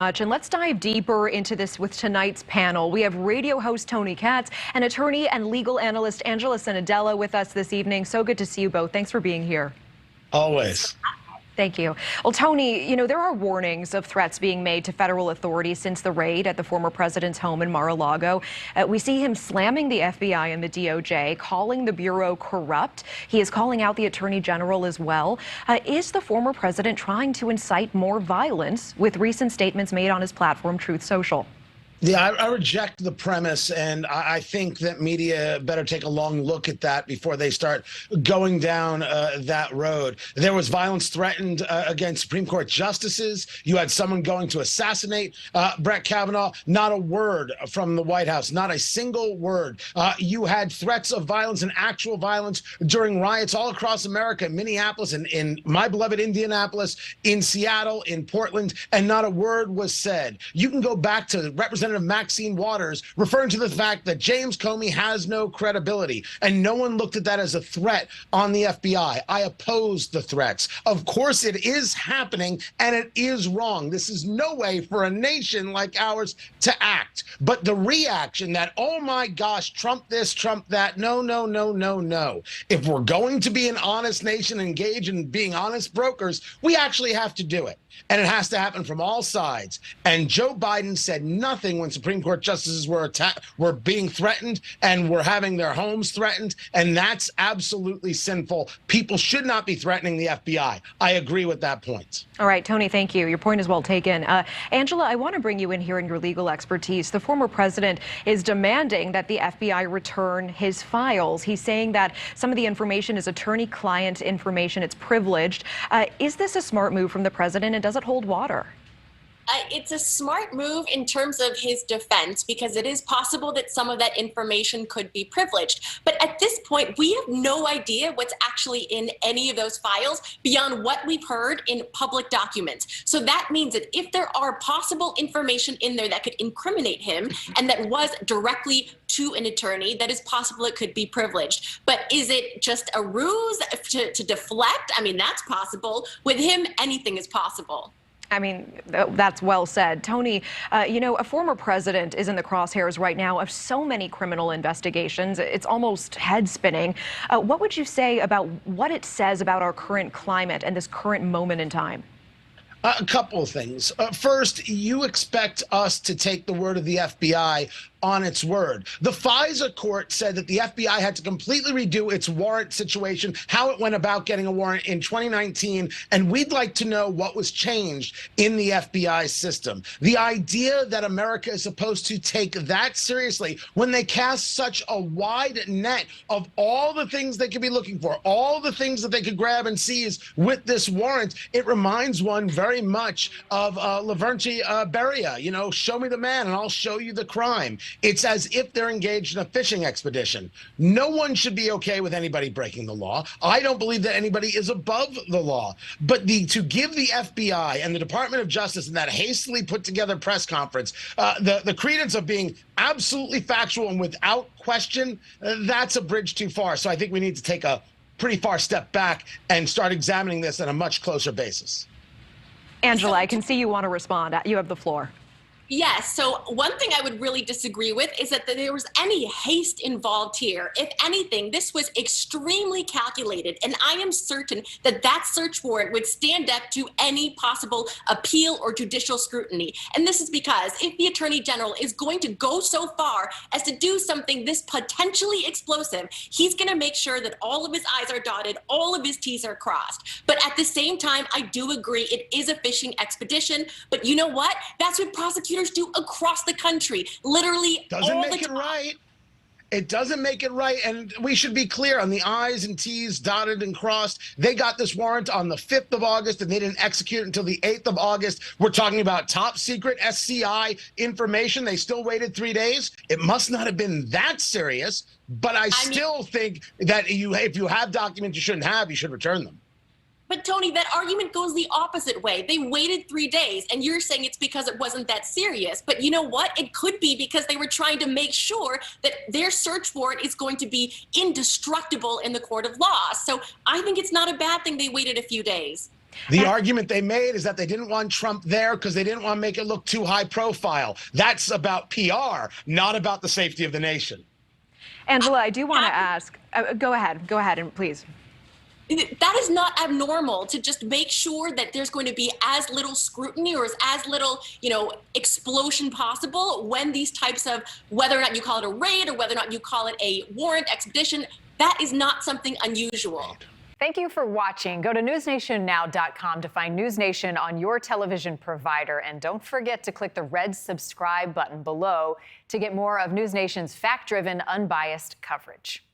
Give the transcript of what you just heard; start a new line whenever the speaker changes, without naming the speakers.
And let's dive deeper into this with tonight's panel. We have radio host Tony Katz and attorney and legal analyst Angela Cenedella with us this evening. So good to see you both. Thanks for being here.
Always.
Thank you. Well, Tony, there are warnings of threats being made to federal authorities since the raid at the former president's home in Mar-a-Lago. We see him slamming the FBI and the DOJ, calling the Bureau corrupt. He is calling out the Attorney General as well. Is the former president trying to incite more violence with recent statements made on his platform, Truth Social?
Yeah, I reject the premise, and I think that media better take a long look at that before they start going down that road. There was violence threatened against Supreme Court justices. You had someone going to assassinate Brett Kavanaugh. Not a word from the White House, not a single word. You had threats of violence and actual violence during riots all across America, in Minneapolis, in my beloved Indianapolis, in Seattle, in Portland, and not a word was said. You can go back to Representative Maxine Waters referring to the fact that James Comey has no credibility, and no one looked at that as a threat on the FBI. I opposed the threats. Of course, it is happening, and it is wrong. This is no way for a nation like ours to act. But the reaction that, oh my gosh, Trump this, Trump that, no, no, no, no, no. If we're going to be an honest nation, engage in being honest brokers, we actually have to do it. And it has to happen from all sides. And Joe Biden said nothing when Supreme Court justices were being threatened and were having their homes threatened. And that's absolutely sinful. People should not be threatening the FBI. I agree with that point.
All right, Tony, thank you. Your point is well taken. Angela, I want to bring you in here in your legal expertise. The former president is demanding that the FBI return his files. He's saying that some of the information is attorney-client information. It's privileged. Is this a smart move from the president, and does it hold water?
It's a smart move in terms of his defense, because it is possible that some of that information could be privileged. But at this point, we have no idea what's actually in any of those files beyond what we've heard in public documents. So that means that if there are possible information in there that could incriminate him and that was directly to an attorney, that is possible it could be privileged. But is it just a ruse to deflect? I mean, that's possible. With him, anything is possible.
I mean, that's well said. Tony, a former president is in the crosshairs right now of so many criminal investigations. It's almost head-spinning. What would you say about what it says about our current climate and this current moment in time?
A couple of things. First, you expect us to take the word of the FBI on its word. The FISA court said that the FBI had to completely redo its warrant situation, how it went about getting a warrant in 2019, and we'd like to know what was changed in the FBI system. The idea that America is supposed to take that seriously when they cast such a wide net of all the things they could be looking for, all the things that they could grab and seize with this warrant, it reminds one very much of Lavrenti Beria, show me the man and I'll show you the crime. It's as if they're engaged in a fishing expedition. No one should be okay with anybody breaking the law. I don't believe that anybody is above the law. But to give the FBI and the Department of Justice in that hastily put together press conference the credence of being absolutely factual and without question, that's a bridge too far. So I think we need to take a pretty far step back and start examining this on a much closer basis.
Angela, I can see you want to respond. You have the floor.
Yes. So one thing I would really disagree with is that there was any haste involved here. If anything, this was extremely calculated. And I am certain that that search warrant would stand up to any possible appeal or judicial scrutiny. And this is because if the Attorney General is going to go so far as to do something this potentially explosive, he's going to make sure that all of his I's are dotted, all of his T's are crossed. But at the same time, I do agree it is a fishing expedition. But you know what? That's what prosecutors do across the country, literally
doesn't
all
make
the
it
time.
right. It doesn't make it right. And we should be clear on the I's and T's dotted and crossed. They got this warrant on the 5th of August and they didn't execute it until the 8th of August. We're talking about top secret SCI information. They still waited 3 days. It must not have been that serious, but I still think that if you have documents you shouldn't have, you should return them.
But Tony, that argument goes the opposite way. They waited 3 days, and you're saying it's because it wasn't that serious. But you know what? It could be because they were trying to make sure that their search warrant is going to be indestructible in the court of law. So I think it's not a bad thing they waited a few days.
The argument they made is that they didn't want Trump there because they didn't want to make it look too high profile. That's about PR, not about the safety of the nation.
Angela, I do want to ask, go ahead, and please.
That is not abnormal to just make sure that there's going to be as little scrutiny or as little, explosion possible when these types of, whether or not you call it a raid or whether or not you call it a warrant expedition, that is not something unusual.
Thank you for watching. Go to newsnationnow.com to find News Nation on your television provider. And don't forget to click the red subscribe button below to get more of News Nation's fact-driven, unbiased coverage.